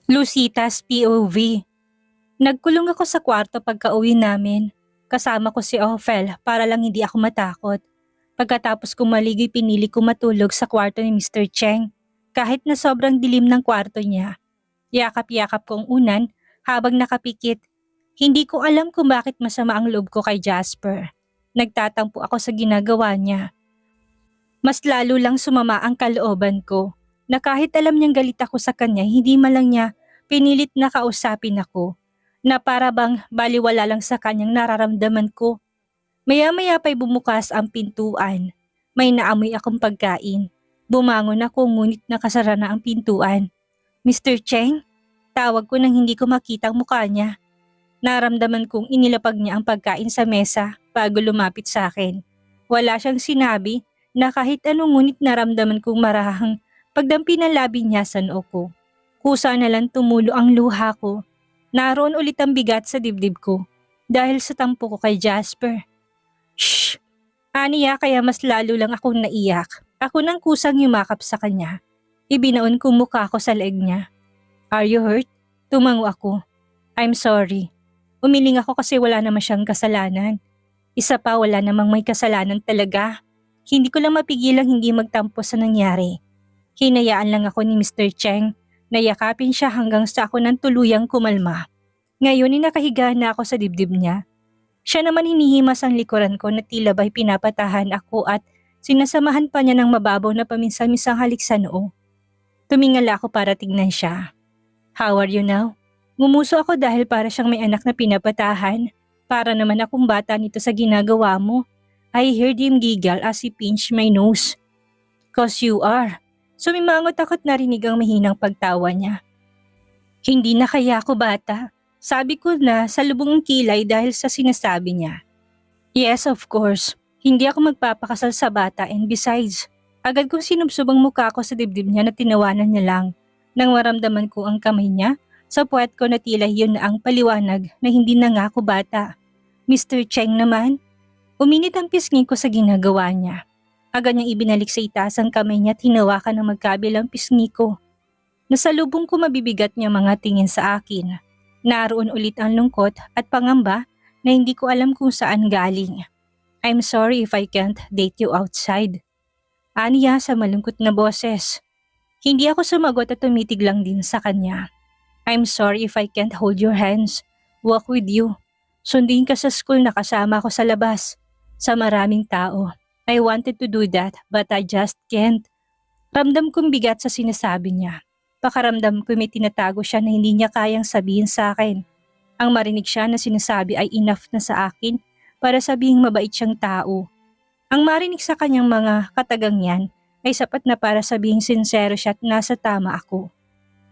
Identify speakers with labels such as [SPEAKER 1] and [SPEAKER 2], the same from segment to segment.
[SPEAKER 1] Lucita's POV. Nagkulong ako sa kwarto pagka-uwi namin. Kasama ko si Ophel para lang hindi ako matakot. Pagkatapos kong maligoy pinili ko matulog sa kwarto ni Mr. Cheng. Kahit na sobrang dilim ng kwarto niya. Yakap-yakap ko ang unan habang nakapikit. Hindi ko alam kung bakit masama ang loob ko kay Jasper. Nagtatampo ako sa ginagawa niya. Mas lalo lang sumama ang kalooban ko na kahit alam niyang galit ako sa kanya, hindi man lang niya pinilit na kausapin ako na para bang baliwala lang sa kanyang nararamdaman ko. Maya-maya pa'y bumukas ang pintuan. May naamoy akong pagkain. Bumangon ako ngunit nakasara na ang pintuan. Mr. Cheng? Tawag ko nang hindi ko makita ang mukha niya. Naramdaman kong inilapag niya ang pagkain sa mesa bago lumapit sa akin. Wala siyang sinabi na kahit anong ngunit naramdaman kong marahang pagdampi ng labi niya sa noo ko. Kusa na lang tumulo ang luha ko. Naroon ulit ang bigat sa dibdib ko dahil sa tampo ko kay Jasper. Shh! Aniya kaya mas lalo lang akong naiyak. Ako nang kusang yumakap sa kanya. Ibinaon ko mukha ko sa leeg niya. Are you hurt? Tumango ako. I'm sorry. Umiling ako kasi wala naman siyang kasalanan. Isa pa wala namang may kasalanan talaga. Hindi ko lang mapigilang hindi magtampo sa nangyari. Hinayaan lang ako ni Mr. Cheng na yakapin siya hanggang sa ako nang tuluyang kumalma. Ngayon nakahiga na ako sa dibdib niya. Siya naman hinihimas ang likuran ko na tila ba'y pinapatahan ako at sinasamahan pa niya ng mababaw na paminsan-minsang halik sa noo. Tumingala ako para tignan siya. How are you now? Ngumuso ako dahil para siyang may anak na pinapatahan. Para naman akong bata nito sa ginagawa mo. I heard him giggle as he pinched my nose. Cause you are. Sumimangot ako't narinig ang mahinang pagtawa niya. Hindi na kaya ako bata. Sabi ko na sa lubong ng kilay dahil sa sinasabi niya. Yes, of course. Hindi ako magpapakasal sa bata and besides, agad kong sinubsob ang mukha ko sa dibdib niya na tinawanan niya lang. Nang maramdaman ko ang kamay niya, sa puwet ko na tila yun na ang paliwanag na hindi na nga ako bata. Mr. Cheng naman, uminit ang pisngi ko sa ginagawa niya. Agad niyang ibinalik sa itaas ang kamay niya at hinawakan ng magkabilang pisngi ko. Nasalubong ko mabibigat niya mga tingin sa akin. Naroon ulit ang lungkot at pangamba na hindi ko alam kung saan galing. I'm sorry if I can't date you outside. Aniya sa malungkot na boses. Hindi ako sumagot at tumitig lang din sa kanya. I'm sorry if I can't hold your hands, walk with you. Sundin ka sa school na kasama ko sa labas. Sa maraming tao. I wanted to do that but I just can't. Ramdam kong bigat sa sinasabi niya. Pakaramdam ko may tinatago siya na hindi niya kayang sabihin sa akin. Ang marinig siya na sinasabi ay enough na sa akin para sabihing mabait siyang tao. Ang marinig sa kanyang mga katagang yan ay sapat na para sabihing sincero siya at nasa tama ako.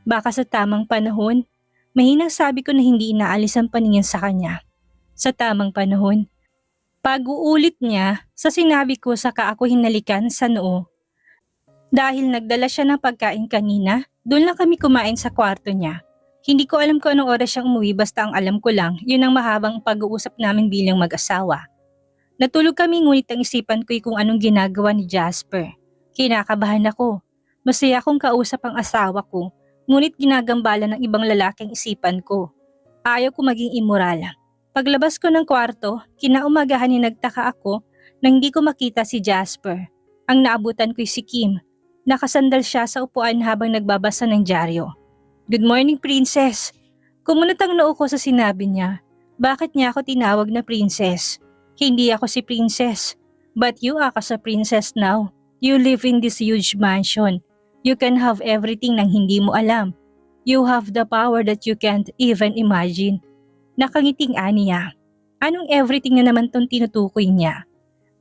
[SPEAKER 1] Baka sa tamang panahon, mahinang sabi ko na hindi inaalis ang paningin sa kanya. Sa tamang panahon, pag-uulit niya sa sinabi ko saka ako hinalikan sa noo. Dahil nagdala siya ng pagkain kanina, doon lang kami kumain sa kwarto niya. Hindi ko alam kung anong oras siyang umuwi basta ang alam ko lang, yun ang mahabang pag-uusap namin bilang mag-asawa. Natulog kami ngunit ang isipan ko'y kung anong ginagawa ni Jasper. Kinakabahan ako. Masaya akong kausap ang asawa ko, ngunit ginagambala ng ibang lalaking isipan ko. Ayaw ko maging immoral. Paglabas ko ng kwarto, kinaumagahan ni nagtaka ako na hindi ko makita si Jasper. Ang naabutan ko'y si Kim. Nakasandal siya sa upuan habang nagbabasa ng dyaryo. Good morning, princess. Kumunot ang noo ko sa sinabi niya. Bakit niya ako tinawag na princess? Hindi ako si princess. But you ako sa princess now. You live in this huge mansion. You can have everything nang hindi mo alam. You have the power that you can't even imagine. Nakangiting niya. Anong everything na naman tong tinutukoy niya?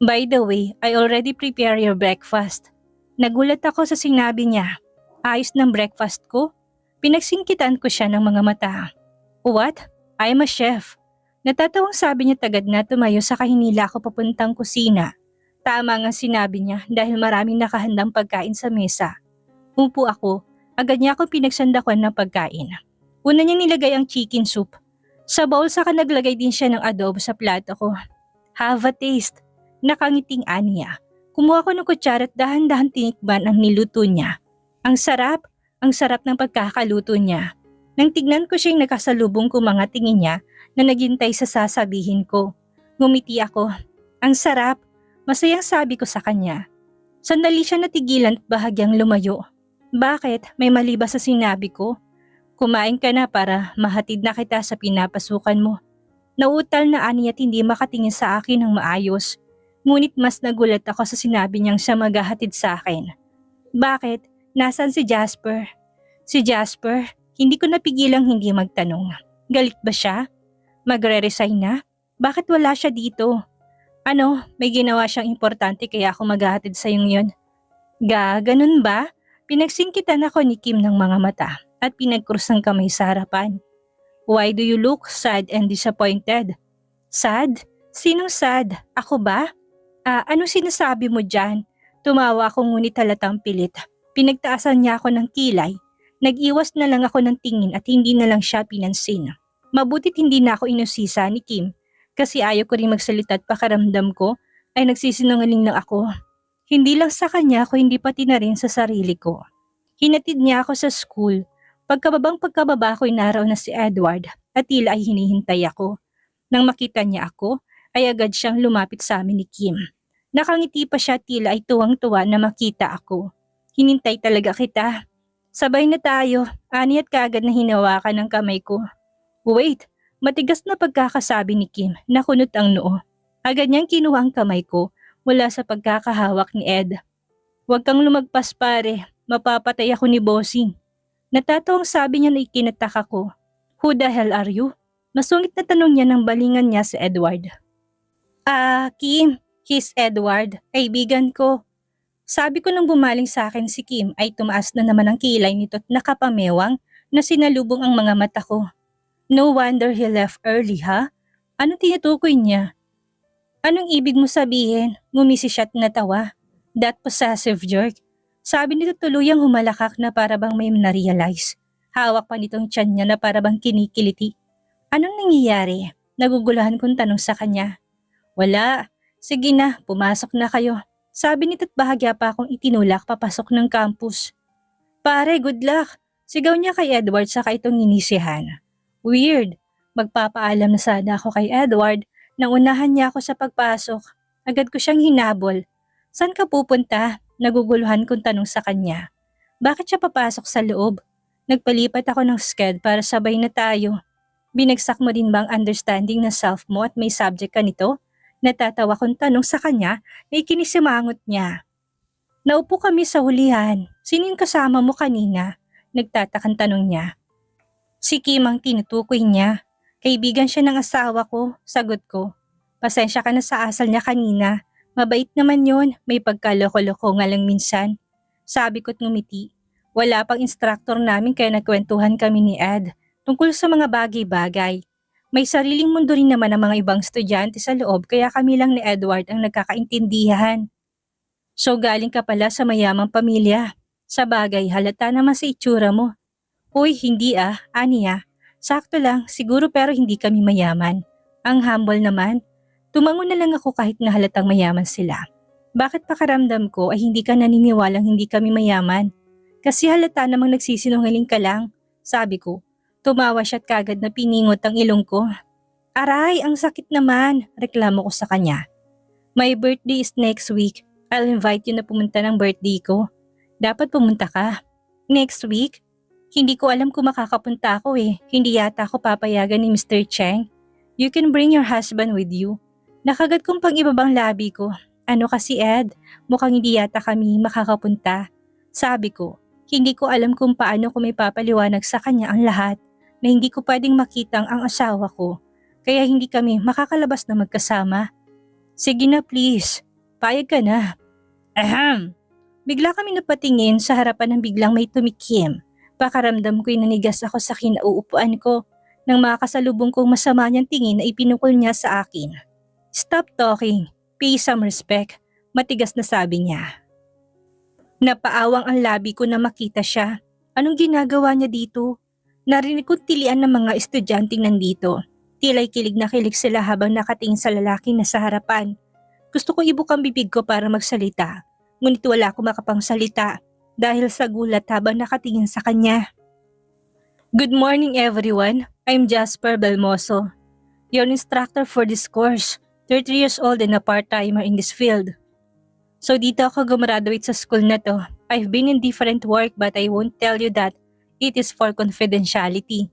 [SPEAKER 1] By the way, I already prepare your breakfast. Nagulat ako sa sinabi niya. Ayos ng breakfast ko? Pinagsingkitan ko siya ng mga mata. What? I'm a chef. Natatawang sabi niya tagad na tumayo sa kahinila ko papuntang kusina. Tama nga sinabi niya dahil maraming nakahandang pagkain sa mesa. Umupo ako, agad niya ako pinagsandakan ng pagkain. Una niya nilagay ang chicken soup. Sa bowl saka naglagay din siya ng adobo sa plato ko. Have a taste. Nakangiting niya. Kumuha ko ng kutsara at dahan-dahan tinikman ang niluto niya. Ang sarap ng pagkakaluto niya. Nang tignan ko siyang nakasalubong ko mga tingin niya na naghintay sa sasabihin ko. Ngumiti ako. Ang sarap. Masayang sabi ko sa kanya. Sandali siya natigilan at bahagyang lumayo. Bakit? May mali ba sa sinabi ko? Kumain ka na para mahatid na kita sa pinapasukan mo. Nauutal na ani at hindi makatingin sa akin ng maayos. Ngunit mas nagulat ako sa sinabi niyang siya maghahatid sa akin. Bakit? Nasaan si Jasper? Si Jasper? Hindi ko napigilang hindi magtanong. Galit ba siya? Magre-resign na? Bakit wala siya dito? Ano, may ginawa siyang importante kaya ako maghahatid sa yung yun. Ganun ba? Pinagsingkitan ako ni Kim ng mga mata at pinagkrus ang kamay sa harapan. Why do you look sad and disappointed? Sad? Sinong sad? Ako ba? Anong sinasabi mo dyan? Tumawa ako ngunit halatang pilit. Pinagtaasan niya ako ng kilay. Nag-iwas na lang ako ng tingin at hindi na lang siya pinansin. Mabutit hindi na ako inusisa ni Kim kasi ayaw ko rin magsalita at pakaramdam ko ay nagsisinungaling lang ako. Hindi lang sa kanya ako hindi pati na rin sa sarili ko. Hinatid niya ako sa school. Pagkababa ko'y naraw na si Edward at tila ay hinihintay ako. Nang makita niya ako, ay agad siyang lumapit sa amin ni Kim. Nakangiti pa siya tila ay tuwang-tuwa na makita ako. Hinintay talaga kita. Sabay na tayo, ani at kaagad na hinawakan ng kamay ko. Wait, matigas na pagkakasabi ni Kim na kunot ang noo. Agad niyang kinuha ang kamay ko mula sa pagkakahawak ni Ed. Huwag kang lumagpas pare, mapapatay ako ni Bossing. Natatawang sabi niya na ikinataka ko. Who the hell are you? Masungit na tanong niya ng balingan niya si Edward. Kim, he's Edward, kaibigan ko. Sabi ko nang bumaling sa akin si Kim ay tumaas na naman ang kilay nito at nakapamewang na sinalubong ang mga mata ko. No wonder he left early, ha? Anong tinutukoy niya? Anong ibig mo sabihin? Ngumisi siya at natawa. That possessive jerk. Sabi nito tuluyang humalakak na para bang may na-realize. Hawak pa nitong tiyan niya na para bang kinikiliti. Anong nangyayari? Nagugulahan kong tanong sa kanya. Wala. Sige na, pumasok na kayo. Sabi nito't bahagya pa akong itinulak papasok ng campus. Pare, good luck. Sigaw niya kay Edward saka itong inisihan. Weird. Magpapaalam na sana ako kay Edward nang unahan niya ako sa pagpasok. Agad ko siyang hinabol. Saan ka pupunta? Naguguluhan kong tanong sa kanya. Bakit siya papasok sa loob? Nagpalipat ako ng sked para sabay na tayo. Binagsak mo din ba ang understanding na self mo at may subject ka nito? Natatawa kong tanong sa kanya na ikinisimangot niya. Naupo kami sa hulihan. Sino yung kasama mo kanina? Nagtatakang tanong niya. Si Kim ang tinutukoy niya. Kaibigan siya ng asawa ko, sagot ko. Pasensya ka na sa asal niya kanina. Mabait naman yon, may pagkaloko-loko nga lang minsan. Sabi ko't ngumiti. Wala pang instructor namin kaya nagkwentuhan kami ni Ed tungkol sa mga bagay-bagay. May sariling mundo rin naman ang mga ibang estudyante sa loob kaya kami lang ni Edward ang nagkakaintindihan. So galing ka pala sa mayamang pamilya. Sa bagay, halata naman sa itsura mo. Uy, hindi Aniya. Sakto lang, siguro pero hindi kami mayaman. Ang humble naman. Tumango na lang ako kahit na halatang mayaman sila. Bakit pakaramdam ko ay hindi ka naniniwalang hindi kami mayaman? Kasi halata namang nagsisinungaling ka lang, sabi ko. Tumawa siya at kagad na piningot ang ilong ko. Aray, ang sakit naman, reklamo ko sa kanya. My birthday is next week. I'll invite you na pumunta ng birthday ko. Dapat pumunta ka. Next week? Hindi ko alam kung makakapunta ako Hindi yata ako papayagan ni Mr. Cheng. You can bring your husband with you. Nakagat kong pang ibabang labi ko. Ano kasi Ed, mukhang hindi yata kami makakapunta. Sabi ko, hindi ko alam kung paano ko may papaliwanag sa kanya ang lahat na hindi ko pwedeng makitang ang asawa ko. Kaya hindi kami makakalabas na magkasama. Sige na please, payag ka na. Ahem! Bigla kami napatingin sa harapan ng biglang may tumikim. Pakaramdam ko'y nanigas ako sa kinauupuan ko nang makasalubong kong masama niyang tingin na ipinukol niya sa akin. Stop talking. Pay some respect. Matigas na sabi niya. Napaawang ang labi ko na makita siya. Anong ginagawa niya dito? Narinig kong tilian ng mga estudyanteng nandito. Tila'y kilig na kilig sila habang nakatingin sa lalaking nasa harapan. Gusto kong ibukang bibig ko para magsalita. Ngunit wala akong makapangsalita dahil sa gulat habang nakatingin sa kanya. Good morning everyone. I'm Jasper Belmoso, your instructor for this course, 30 years old and a part-timer in this field. So dito ako gumraduate sa school na to. I've been in different work but I won't tell you that it is for confidentiality.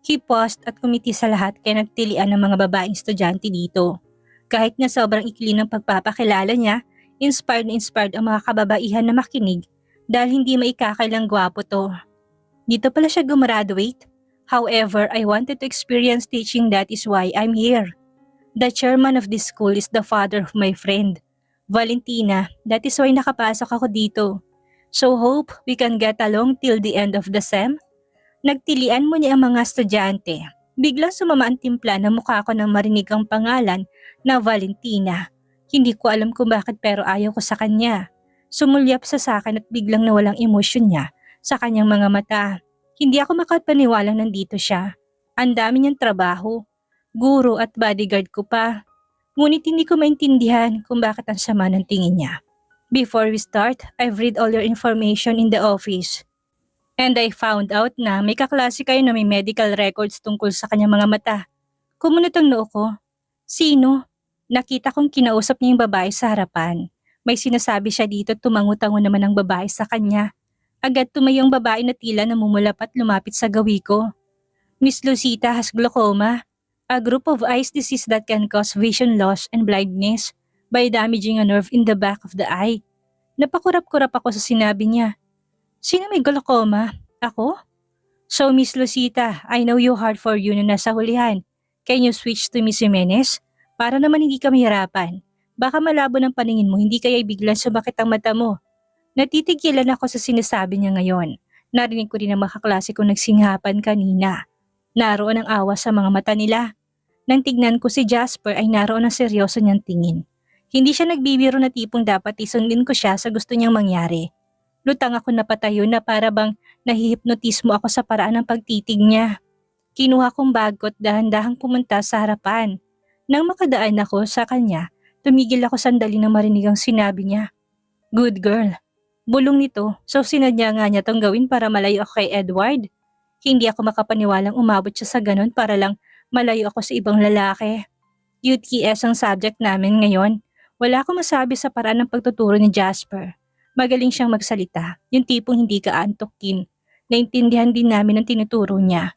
[SPEAKER 1] He paused at kumiti sa lahat kaya nagtilian ng mga babaeng estudyante dito. Kahit na sobrang ikli ng pagpapakilala niya, inspired ang mga kababaihan na makinig dahil hindi maikakailang gwapo to. Dito pala siya gumraduate. However, I wanted to experience teaching, that is why I'm here. The chairman of this school is the father of my friend, Valentina. That is why nakapasok ako dito. So hope we can get along till the end of the sem. Nagtilian mo niya ang mga estudyante. Biglang sumama ang timpla ng mukha ko nang marinig ang pangalan na Valentina. Hindi ko alam kung bakit pero ayaw ko sa kanya. Sumulyap sa akin at biglang nawalang emosyon niya sa kanyang mga mata. Hindi ako makapaniwalang nandito siya. Ang dami niyang trabaho. Guro at bodyguard ko pa. Ngunit hindi ko maintindihan kung bakit ang sama ng tingin niya. Before we start, I've read all your information in the office. And I found out na may kaklase kayo na may medical records tungkol sa kanyang mga mata. Kumunot ang noo ko. Sino? Nakita kong kinausap niya yung babae sa harapan. May sinasabi siya dito, tumango-tango naman ang babae sa kanya. Agad tumayo ang babae na tila namumulap at lumapit sa gawi ko. Miss Lucita has glaucoma, a group of eyes disease that can cause vision loss and blindness by damaging a nerve in the back of the eye. Napakurap-kurap ako sa sinabi niya. Sino may glaucoma? Ako? So Miss Lucita, I know you hard for you na nasa hulihan. Can you switch to Miss Jimenez? Para naman hindi ka mahirapan. Baka malabo ng paningin mo, hindi kaya biglang sumakit ang mata mo. Natitigilan ako sa sinasabi niya ngayon. Narinig ko rin ang mga kaklase kong nagsinghapan kanina. Naroon ang awa sa mga mata nila. Nang tignan ko si Jasper ay naroon ang seryoso niyang tingin. Hindi siya nagbibiro na tipong dapat isundin ko siya sa gusto niyang mangyari. Lutang ako napatayo na para bang nahihipnotismo ako sa paraan ng pagtitig niya. Kinuha kong bag ko at dahan-dahang pumunta sa harapan. Nang makadaan ako sa kanya, tumigil ako sandali nang marinig ang sinabi niya. Good girl. Bulong nito, so sinadya nga niya tong gawin para malayo ako kay Edward. Hindi ako makapaniwalang umabot siya sa ganun para lang malayo ako sa ibang lalaki. UTS ang subject namin ngayon. Wala akong masabi sa paraan ng pagtuturo ni Jasper. Magaling siyang magsalita, yung tipong hindi ka antokin. Naintindihan din namin ang tinuturo niya.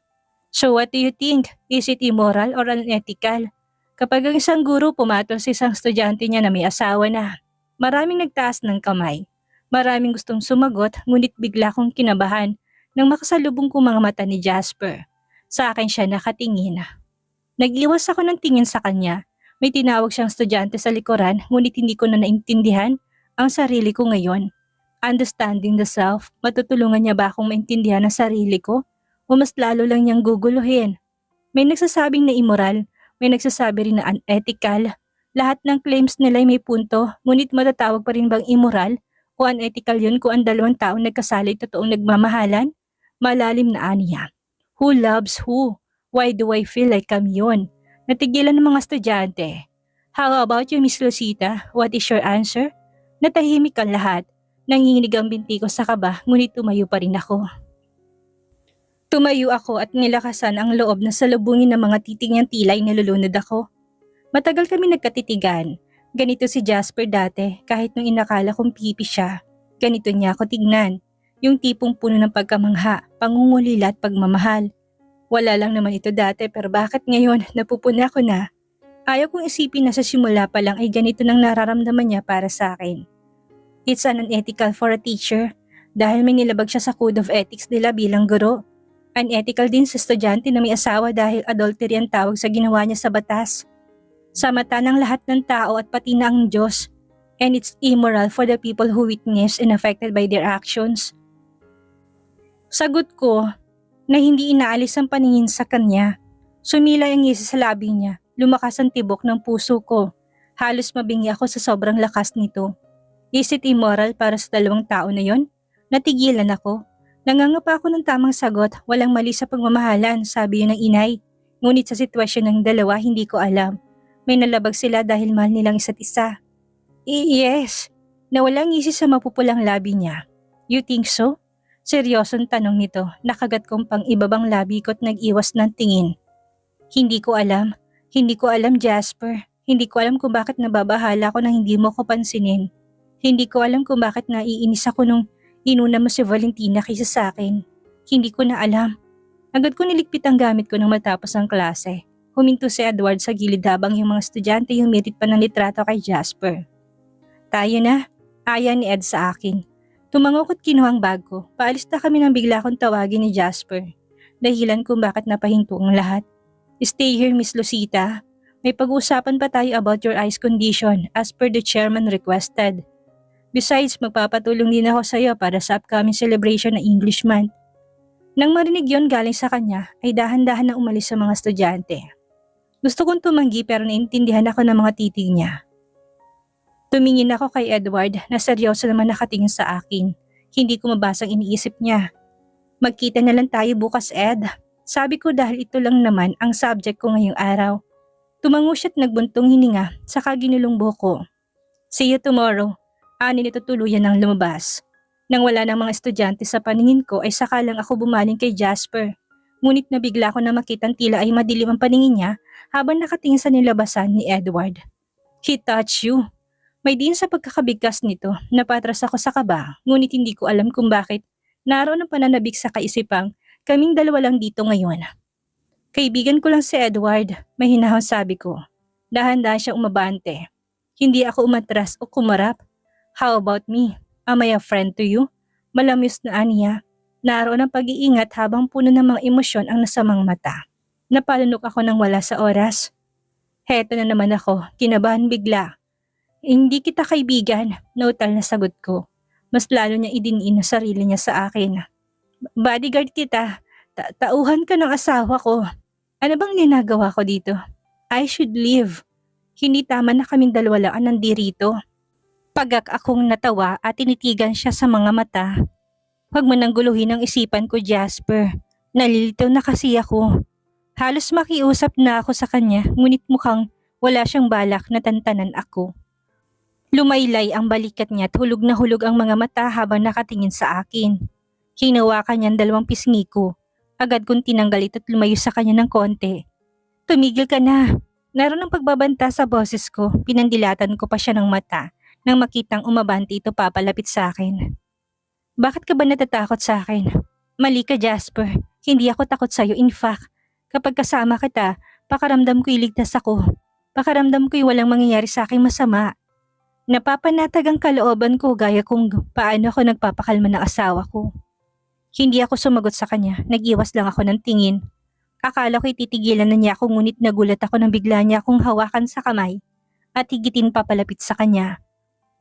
[SPEAKER 1] So what do you think? Is it immoral or unethical? Kapag ang isang guro pumatol sa isang estudyante niya na may asawa na, maraming nagtaas ng kamay. Maraming gustong sumagot ngunit bigla kong kinabahan nang makasalubong ko mga mata ni Jasper. Sa akin siya nakatingin. Nag-iwas ako ng tingin sa kanya. May tinawag siyang estudyante sa likuran ngunit hindi ko na naintindihan ang sarili ko ngayon. Understanding the self, matutulungan niya ba akong maintindihan ang sarili ko? O mas lalo lang niyang guguluhin? May nagsasabing na immoral, may nagsasabi rin na unethical. Lahat ng claims nila ay may punto, ngunit matatawag pa rin bang immoral? O unethical yun kung ang dalawang taong nagkasali totoong nagmamahalan? Malalim na aniya. Who loves who? Why do I feel like kami yun? Natigilan ng mga estudyante. How about you, Miss Lucita? What is your answer? Natahimik ang lahat. Nanginginig ang binti ko sa kaba, ngunit tumayo pa rin ako. Tumayo ako at nilakasan ang loob na salubungin ng mga titig niyang tila ay nalulunod ako. Matagal kami nagkatitigan. Ganito si Jasper dati, kahit nung inakala kong pipi siya. Ganito niya ako tignan. Yung tipong puno ng pagkamangha, pangungulila at pagmamahal. Wala lang naman ito dati pero bakit ngayon napupuna ko na? Ayaw kong isipin na sa simula pa lang ay ganito nang nararamdaman niya para sa akin. It's unethical for a teacher dahil may nilabag siya sa code of ethics nila bilang guro. Unethical din sa estudyante na may asawa dahil adultery ang tawag sa ginawa niya sa batas. Sa mata ng lahat ng tao at pati na ang Diyos. And it's immoral for the people who witness and affected by their actions. Sagot ko na hindi inaalis ang paningin sa kanya. Sumilay ang ngisi sa labi niya. Lumakas ang tibok ng puso ko. Halos mabingi ako sa sobrang lakas nito. Is it immoral para sa dalawang tao na yon? Natigilan ako. Nangangapa ako ng tamang sagot. Walang mali sa pagmamahalan, sabi yun ng inay. Ngunit sa sitwasyon ng dalawa, hindi ko alam. May nalabag sila dahil mahal nilang isa't isa. Yes. Nawalang ngisi sa mapupulang labi niya. You think so? Seryosong tanong nito, nakagat kong pang ibabang labi ko at nag-iwas ng tingin. Hindi ko alam. Hindi ko alam, Jasper. Hindi ko alam kung bakit nababahala ako nang hindi mo ko pansinin. Hindi ko alam kung bakit naiinis ako nung inuna mo si Valentina kaysa sa akin. Hindi ko na alam. Agad ko niligpit ang gamit ko nang matapos ang klase. Huminto si Edward sa gilid habang yung mga estudyante yung mirit pa ng litrato kay Jasper. Tayo na, aya ni Ed sa akin. Tumangok at kinuha ang bag ko. Paalis na kami nang bigla akong tawagin ni Jasper. Dahilan kung bakit napahinto ang lahat. Stay here, Miss Lucita. May pag-uusapan pa tayo about your eyes condition as per the chairman requested. Besides, magpapatulong din ako sa iyo para sa upcoming celebration ng English Month. Nang marinig yon galing sa kanya, ay dahan-dahan na umalis sa mga estudyante. Gusto kong tumanggi pero naintindihan ako ng mga titig niya. Tumingin ako kay Edward na seryoso naman nakatingin sa akin. Hindi ko mabasang iniisip niya. Magkita na lang tayo bukas, Ed. Sabi ko dahil ito lang naman ang subject ko ngayong araw. Tumango siya at nagbuntong hininga saka ginulong buhok ko. See you tomorrow. Ani nito tuluyan ng lumabas. Nang wala ng mga estudyante sa paningin ko ay saka lang ako bumaling kay Jasper. Ngunit nabigla ko na makitang tila ay madilim ang paningin niya habang nakatingin sa nilabasan ni Edward. He touched you. May din sa pagkakabigkas nito, napatras ako sa kaba, ngunit hindi ko alam kung bakit naroon ang pananabik sa kaisipang kaming dalawa lang dito ngayon. Kaibigan ko lang si Edward, may hinahon sabi ko. Dahan-dahan siya umabante. Hindi ako umatras o kumarap. How about me? Am I a friend to you? Malamis na aniya. Naroon ang pag-iingat habang puno ng mga emosyon ang nasamang mata. Napalunok ako nang wala sa oras. Heto na naman ako, kinabahan bigla. Hindi kita kaibigan, nautal na sagot ko. Mas lalo niya idiniin ang sarili niya sa akin. Bodyguard kita, tauhan ka ng asawa ko. Ano bang ginagawa ko dito? I should leave. Hindi tama na kaming dalawa lang nandirito. Pagak akong natawa at tinitigan siya sa mga mata. Huwag mo nang guluhin ang isipan ko, Jasper. Nalilito na kasi ako. Halos makiusap na ako sa kanya, ngunit mukhang wala siyang balak na tantanan ako. Lumaylay ang balikat niya at hulog na hulog ang mga mata habang nakatingin sa akin. Hinawakan niya ang dalawang pisngi ko. Agad kong tinanggal ito at lumayo sa kanya ng konti. Tumigil ka na. Naroon ang pagbabanta sa boses ko, pinandilatan ko pa siya ng mata nang makitang umabante ito papalapit sa akin. Bakit ka ba natatakot sa akin? Mali ka, Jasper. Hindi ako takot sa'yo. In fact, kapag kasama kita, pakaramdam ko'y ligtas ako. Pakaramdam ko'y walang mangyayari sa akin masama. Napapanatag ang kalooban ko gaya kung paano ako nagpapakalma ng asawa ko. Hindi ako sumagot sa kanya, nag-iwas lang ako ng tingin. Akala ko'y titigilan na niya ako ngunit nagulat ako nang bigla niya akong hawakan sa kamay at higitin papalapit sa kanya.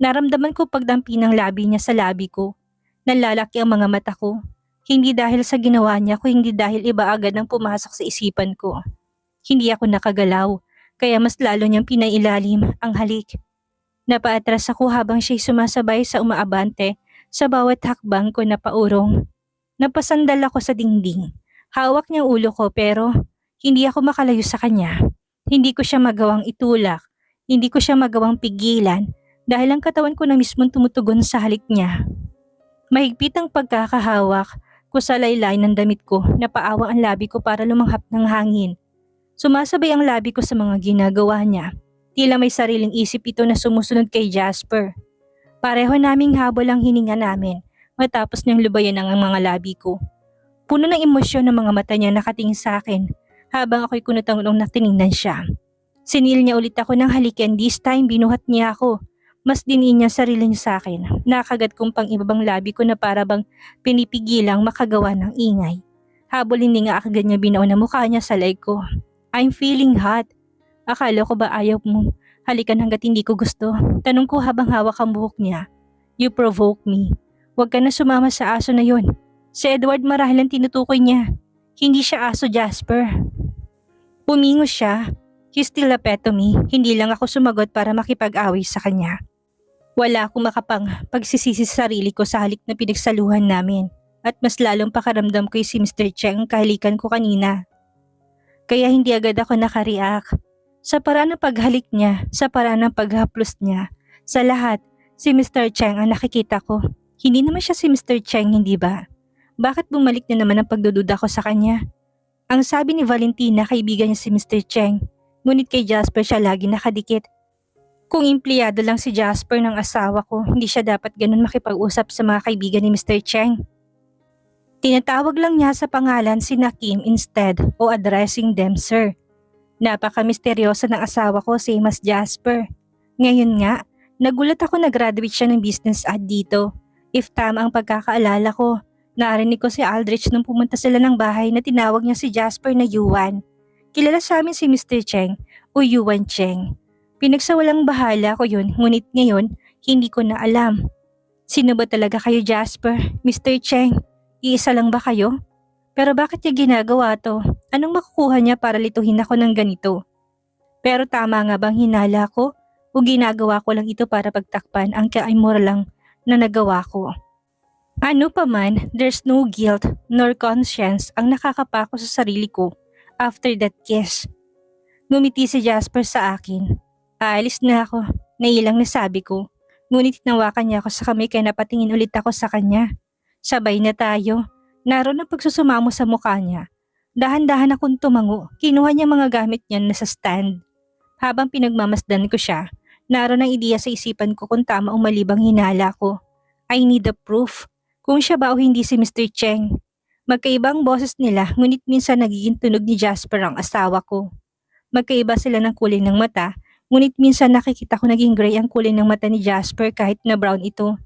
[SPEAKER 1] Naramdaman ko pagdampi ng labi niya sa labi ko. Nalalaki ang mga mata ko. Hindi dahil sa ginawa niya kundi dahil iba agad ang pumasok sa isipan ko. Hindi ako nakagalaw, kaya mas lalo niyang pinailalim ang halik. Napaatras ako habang siya'y sumasabay sa umaabante sa bawat hakbang ko na paurong. Napasandal ako sa dingding. Hawak niya ang ulo ko pero hindi ako makalayo sa kanya. Hindi ko siya magawang itulak. Hindi ko siya magawang pigilan dahil ang katawan ko na mismong tumutugon sa halik niya. Mahigpit ang pagkakahawak ko sa laylay ng damit ko na paawang ang labi ko para lumanghap ng hangin. Sumasabay ang labi ko sa mga ginagawa niya. Tila may sariling isip ito na sumusunod kay Jasper. Pareho naming habol ang hininga namin matapos niyang lubayan ang mga labi ko. Puno ng emosyon ng mga mata niya nakatingin sa akin habang ako'y kunutang-unong natiningnan siya. Sinil niya ulit ako ng halikan, this time binuhat niya ako. Mas diniin niya sarili niya sa akin. Nakagat kong pang ibabang labi ko na para bang pinipigilang makagawa ng ingay. Habol hindi nga agad niya binaon na mukha niya sa leg ko. I'm feeling hot. Akala ko ba ayaw mo halikan hanggat hindi ko gusto? Tanong ko habang hawak ang buhok niya. You provoke me. Huwag ka na sumama sa aso na yon. Si Edward marahil ang tinutukoy niya. Hindi siya aso, Jasper. Pumingo siya. He still a pet to me. Hindi lang ako sumagot para makipag-away sa kanya. Wala akong makapang pagsisisi sa sarili ko sa halik na pinagsaluhan namin. At mas lalong pakaramdam ko si Mr. Cheng ang kahalikan ko kanina. Kaya hindi agad ako nakareact. Sa paraan ng paghalik niya, sa paraan ng paghaplos niya, sa lahat, si Mr. Cheng ang nakikita ko. Hindi naman siya si Mr. Cheng, hindi ba? Bakit bumalik na naman ang pagdududa ko sa kanya? Ang sabi ni Valentina, kaibigan niya si Mr. Cheng. Ngunit kay Jasper siya lagi nakadikit. Kung empleyado lang si Jasper ng asawa ko, hindi siya dapat ganun makipag-usap sa mga kaibigan ni Mr. Cheng. Tinatawag lang niya sa pangalan si Kim instead o addressing them sir. Napaka-misteryoso ng asawa ko, same as Jasper. Ngayon nga, nagulat ako na graduate siya ng business ad dito. If tama ang pagkakaalala ko, narinig ko si Aldrich nung pumunta sila ng bahay na tinawag niya si Jasper na Yuan. Kilala sa amin si Mr. Cheng o Yuan Cheng. Pinagsawalang bahala ko yun, ngunit ngayon hindi ko na alam. Sino ba talaga kayo, Jasper? Mr. Cheng, iisa lang ba kayo? Pero bakit niya ginagawa to? Anong makukuha niya para lituhin ako ng ganito? Pero tama nga bang hinala ko? O ginagawa ko lang ito para pagtakpan ang ka-immoral lang na nagawa ko? Ano pa man, there's no guilt nor conscience ang nakakapako sa sarili ko after that kiss. Ngumiti si Jasper sa akin. Aalis na ako, nailang nasabi ko. Ngunit tinawakan niya ako sa kamay kaya napatingin ulit ako sa kanya. Sabay na tayo. Naroon ang pagsusumamo sa mukha niya. Dahan-dahan akong tumango. Kinuha niya mga gamit niya na sa stand. Habang pinagmamasdan ko siya, naroon ang ideya sa isipan ko kung tama o mali bang hinala ko. I need the proof. Kung siya ba o hindi si Mr. Cheng. Magkaibang boses nila, ngunit minsan nagiging tunog ni Jasper ang asawa ko. Magkaiba sila ng kulay ng mata, ngunit minsan nakikita ko naging gray ang kulay ng mata ni Jasper kahit na brown ito.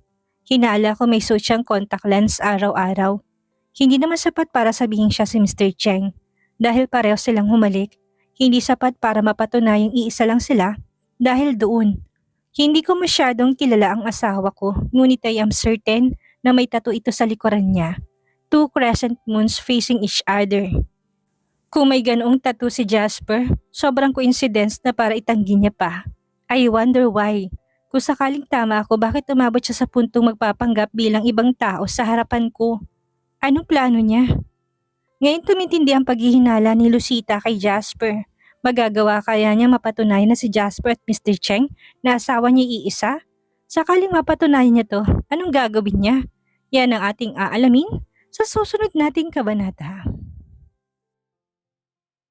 [SPEAKER 1] Hinala ko may suot siyang contact lens araw-araw. Hindi naman sapat para sabihin siya si Mr. Cheng. Dahil pareho silang humalik, hindi sapat para mapatunayang iisa lang sila dahil doon. Hindi ko masyadong kilala ang asawa ko, ngunit I am certain na may tattoo ito sa likuran niya. 2 crescent moons facing each other. Kung may ganoong tattoo si Jasper, sobrang coincidence na para itanggi niya pa. I wonder why. Kung sakaling tama ako, bakit umabot siya sa puntong magpapanggap bilang ibang tao sa harapan ko? Anong plano niya? Ngayon tumintindi ang paghihinala ni Lucita kay Jasper. Magagawa kaya niya mapatunayan na si Jasper at Mr. Cheng na asawa niya iisa? Sakaling mapatunayan niya to, anong gagawin niya? Yan ang ating aalamin sa susunod nating kabanata.